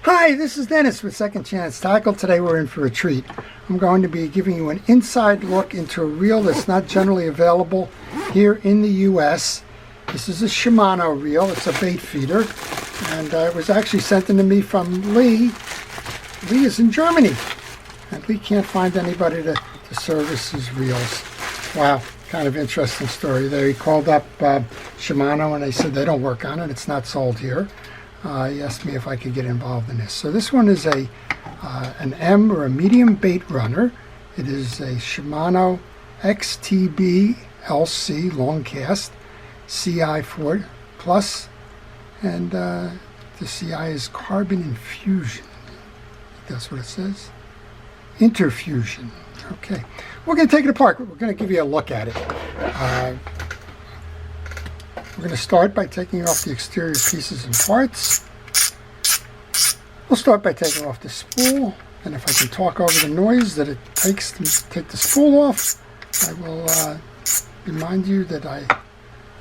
Hi, this is Dennis with Second Chance Tackle. Today we're in for a treat. I'm going to be giving you an inside look into a reel that's not generally available here in the U.S. This is a Shimano reel. It's a bait feeder, and it was actually sent in to me from Lee. Lee is in Germany, and Lee can't find anybody to service his reels. Wow, kind of interesting story there. He called up Shimano, and they said they don't work on it. It's not sold here. He asked me if I could get involved in this. So this one is an M or a medium Baitrunner. It is a Shimano XTB LC long cast CI4 plus, and the CI is carbon infusion. That's what it says. Interfusion. Okay, we're going to take it apart. We're going to give you a look at it. We're going to start by taking off the exterior pieces and parts. We'll start by taking off the spool, and if I can talk over the noise that it takes to take the spool off, I will remind you that I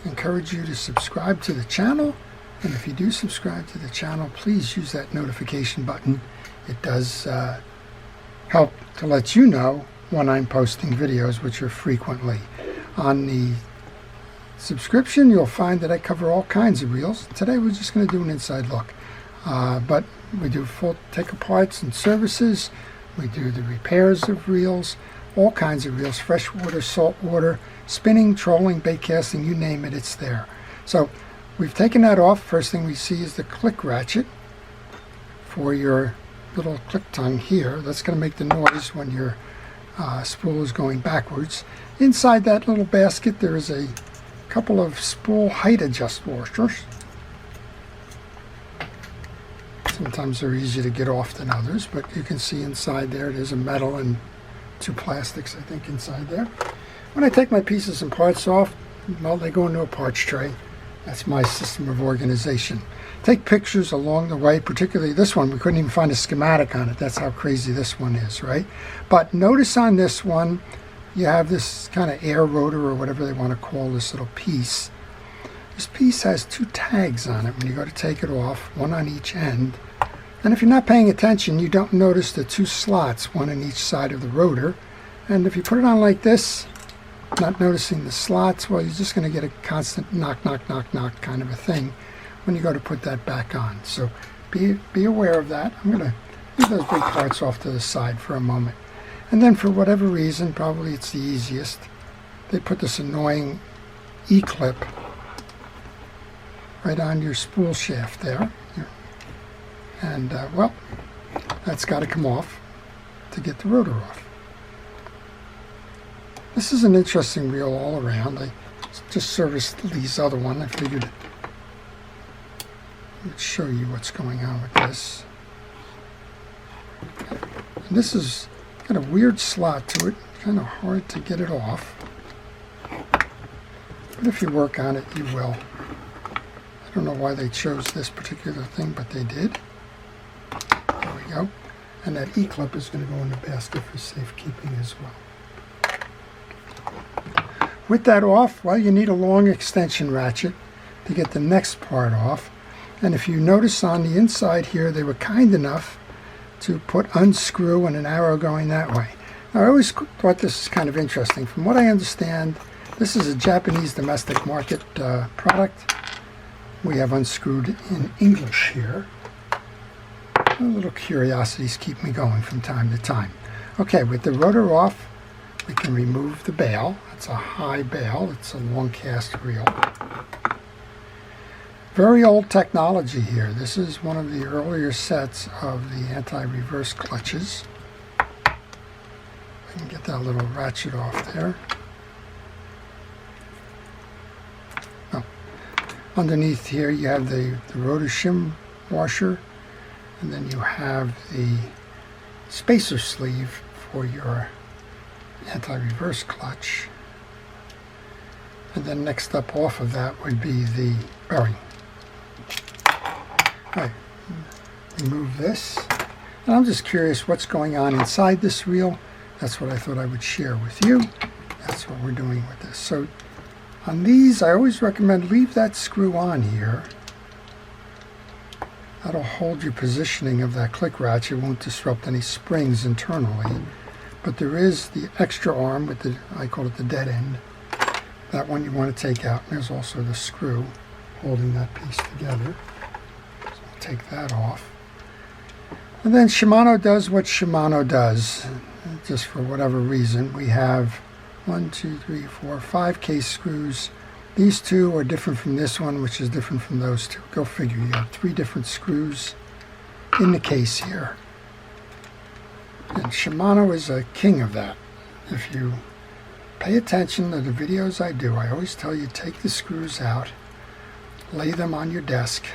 encourage you to subscribe to the channel, and if you do subscribe to the channel, please use that notification button. It does help to let you know when I'm posting videos, which are frequently. On the subscription, you'll find that I cover all kinds of reels. Today we're just going to do an inside look, but we do full take-aparts and services. We do the repairs of reels, all kinds of reels, freshwater, saltwater, spinning, trolling, bait casting, you name it, it's there. So we've taken that off. First thing we see is the click ratchet for your little click tongue here. That's going to make the noise when your spool is going backwards. Inside that little basket there is a couple of spool height adjust washers. Sometimes they're easier to get off than others, but you can see inside there there's a metal and two plastics, I think, inside there. When I take my pieces and parts off, well, they go into a parts tray. That's my system of organization. Take pictures along the way, particularly this one. We couldn't even find a schematic on it. That's how crazy this one is, right? But notice on this one, you have this kind of air rotor or whatever they want to call this little piece. This piece has two tags on it when you go to take it off, one on each end. And if you're not paying attention, you don't notice the two slots, one on each side of the rotor. And if you put it on like this, not noticing the slots, well, you're just going to get a constant knock, knock, knock, knock kind of a thing when you go to put that back on. So be aware of that. I'm going to leave those big parts off to the side for a moment. And then for whatever reason, probably it's the easiest, they put this annoying E-clip right on your spool shaft there. And, well, that's got to come off to get the rotor off. This is an interesting reel all around. I just serviced Lee's other one. I figured I would show you what's going on with this. And this is got a weird slot to it, kind of hard to get it off. But if you work on it, you will. I don't know why they chose this particular thing, but they did. There we go. And that E-clip is going to go in the basket for safekeeping as well. With that off, well, you need a long extension ratchet to get the next part off. And if you notice on the inside here, they were kind enough to put unscrew and an arrow going that way. Now, I always thought this is kind of interesting. From what I understand, this is a Japanese domestic market product. We have unscrewed in English here. Little curiosities keep me going from time to time. Okay, with the rotor off, we can remove the bail. It's a high bail. It's a long cast reel. Very old technology here. This is one of the earlier sets of the anti-reverse clutches. I can get that little ratchet off there. Oh. Underneath here you have the rotor shim washer, and then you have the spacer sleeve for your anti-reverse clutch. And then next up off of that would be the bearing. All right, remove this. And I'm just curious what's going on inside this reel. That's what I thought I would share with you. That's what we're doing with this. So On these, I always recommend leave that screw on here That'll hold your positioning of that click ratchet. It won't disrupt any springs internally. But there is the extra arm with the, I call it the dead end. That one you want to take out. And there's also the screw holding that piece together. So I'll take that off. And then Shimano does what Shimano does. Just for whatever reason, we have 1, 2, 3, 4, 5 case screws. These two are different from this one, which is different from those two. Go figure, you have 3 different screws in the case here. And Shimano is a king of that. If you pay attention to the videos I do, I always tell you take the screws out, lay them on your desk,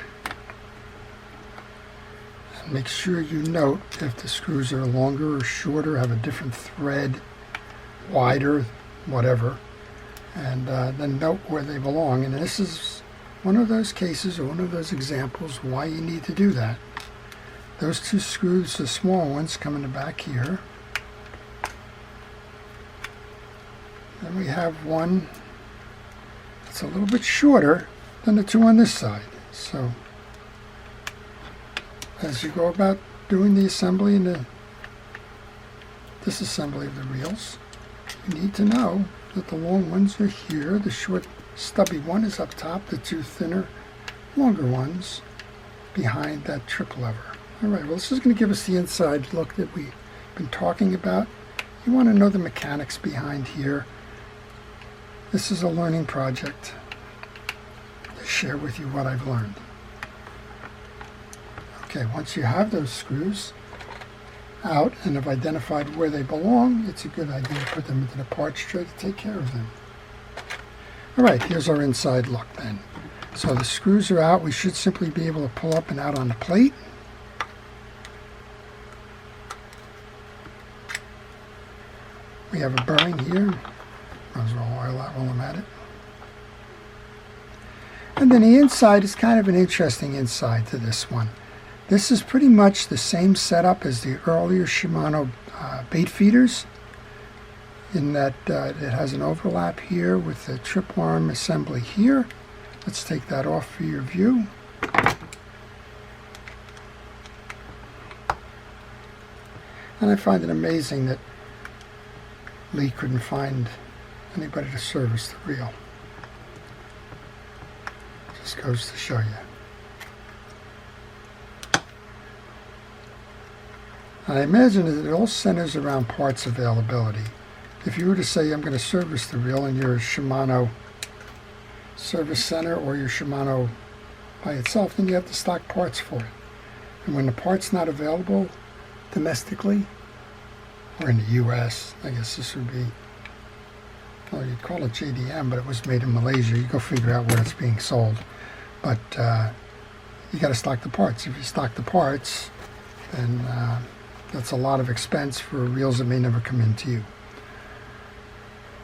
and make sure you note if the screws are longer or shorter, have a different thread, wider, whatever. And then note where they belong. And this is one of those cases or one of those examples why you need to do that. Those 2 screws, the small ones, come in the back here. Then we have one that's a little bit shorter than the 2 on this side. So as you go about doing the assembly and the disassembly of the reels, you need to know that the long ones are here, the short stubby one is up top, the 2 thinner, longer ones behind that trip lever. Alright, well this is going to give us the inside look that we've been talking about. You want to know the mechanics behind here. This is a learning project to share with you what I've learned. Okay, once you have those screws out and have identified where they belong, it's a good idea to put them into the parts tray to take care of them. Alright, here's our inside look then. So the screws are out. We should simply be able to pull up and out on the plate. We have a bearing here. Might as well oil that while I'm at it. And then the inside is kind of an interesting inside to this one. This is pretty much the same setup as the earlier Shimano bait feeders, in that it has an overlap here with the trip arm assembly here. Let's take that off for your view. And I find it amazing that Lee couldn't find anybody to service the reel. Just goes to show you. I imagine that it all centers around parts availability. If you were to say, I'm going to service the reel in your Shimano service center or your Shimano by itself, then you have to stock parts for it. And when the part's not available domestically, or in the US, I guess this would be, well, you'd call it JDM, but it was made in Malaysia. You go figure out where it's being sold. But you got to stock the parts. If you stock the parts, then that's a lot of expense for reels that may never come into you.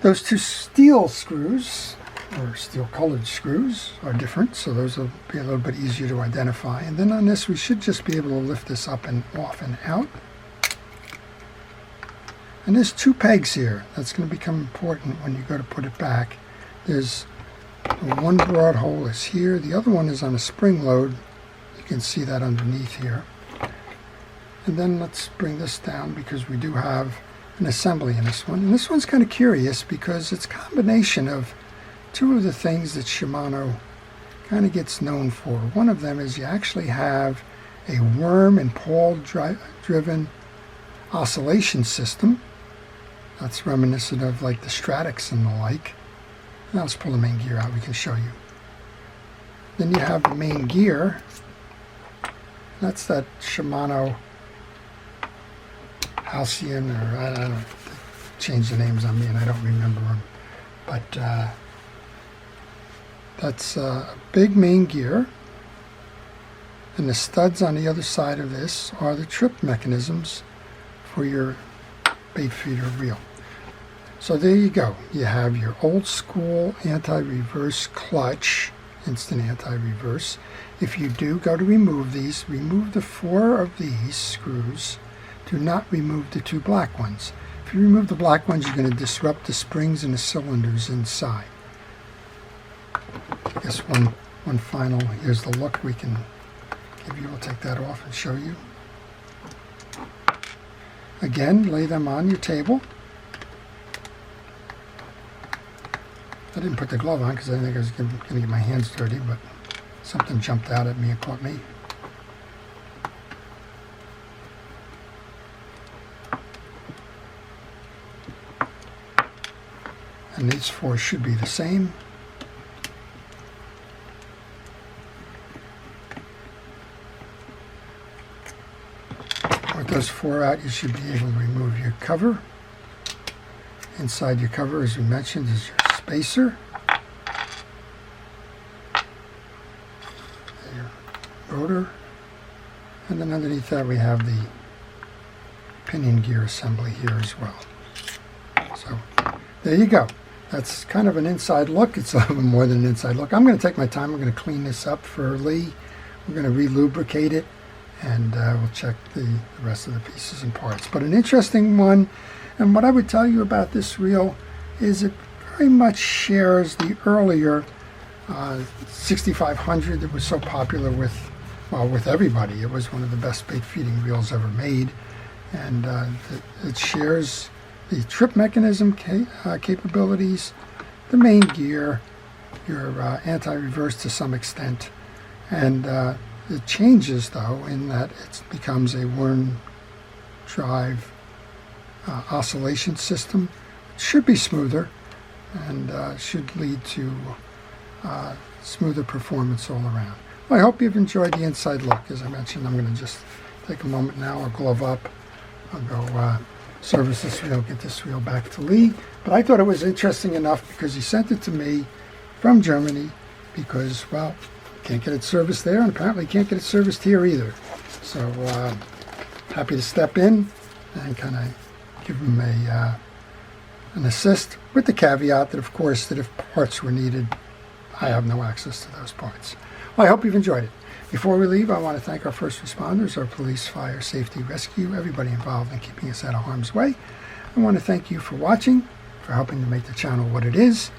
Those 2 steel screws, or steel colored screws, are different, so those will be a little bit easier to identify. And then on this, we should just be able to lift this up and off and out. And there's 2 pegs here. That's going to become important when you go to put it back. There's one broad hole is here. The other one is on a spring load. You can see that underneath here. And then let's bring this down because we do have an assembly in this one. And this one's kind of curious because it's a combination of 2 of the things that Shimano kind of gets known for. One of them is you actually have a worm and pawl driven oscillation system. That's reminiscent of like the Stratix and the like. Now let's pull the main gear out, we can show you. Then you have the main gear. That's that Shimano Halcyon, or I don't know, change the names on me and I don't remember them. But that's a big main gear. And the studs on the other side of this are the trip mechanisms for your bait feeder reel. So there you go. You have your old school anti-reverse clutch, instant anti-reverse. If you do go to remove these, remove the 4 of these screws. Do not remove the 2 black ones. If you remove the black ones, you're going to disrupt the springs and the cylinders inside. I guess one final, here's the look we can Maybe we'll take that off and show you. Again, lay them on your table. I didn't put the glove on because I didn't think I was going to get my hands dirty, but something jumped out at me and caught me. And these four should be the same. With those four out, you should be able to remove your cover. Inside your cover, as we mentioned, is your spacer. Your rotor. And then underneath that we have the pinion gear assembly here as well. So there you go. That's kind of an inside look. It's a little bit more than an inside look. I'm going to take my time. I'm going to clean this up for Lee. We're going to re-lubricate it, and we'll check the rest of the pieces and parts. But an interesting one, and what I would tell you about this reel is it very much shares the earlier 6500 that was so popular with, well, with everybody. It was one of the best bait feeding reels ever made, and it shares the trip mechanism capabilities, the main gear, your anti-reverse to some extent, and it changes though in that it becomes a worm drive oscillation system. It should be smoother and should lead to smoother performance all around. Well, I hope you've enjoyed the inside look. As I mentioned, I'm going to just take a moment now. I'll glove up. I'll go service this reel, get this reel back to Lee. But I thought it was interesting enough because he sent it to me from Germany because, well, can't get it serviced there, and apparently can't get it serviced here either. So happy to step in and kind of give him an assist, with the caveat that, of course, that if parts were needed, I have no access to those parts. Well, I hope you've enjoyed it. Before we leave, I want to thank our first responders, our police, fire, safety, rescue, everybody involved in keeping us out of harm's way. I want to thank you for watching, for helping to make the channel what it is,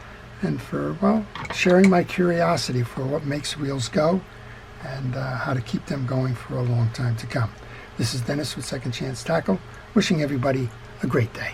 and for, well, sharing my curiosity for what makes reels go and how to keep them going for a long time to come. This is Dennis with Second Chance Tackle, wishing everybody a great day.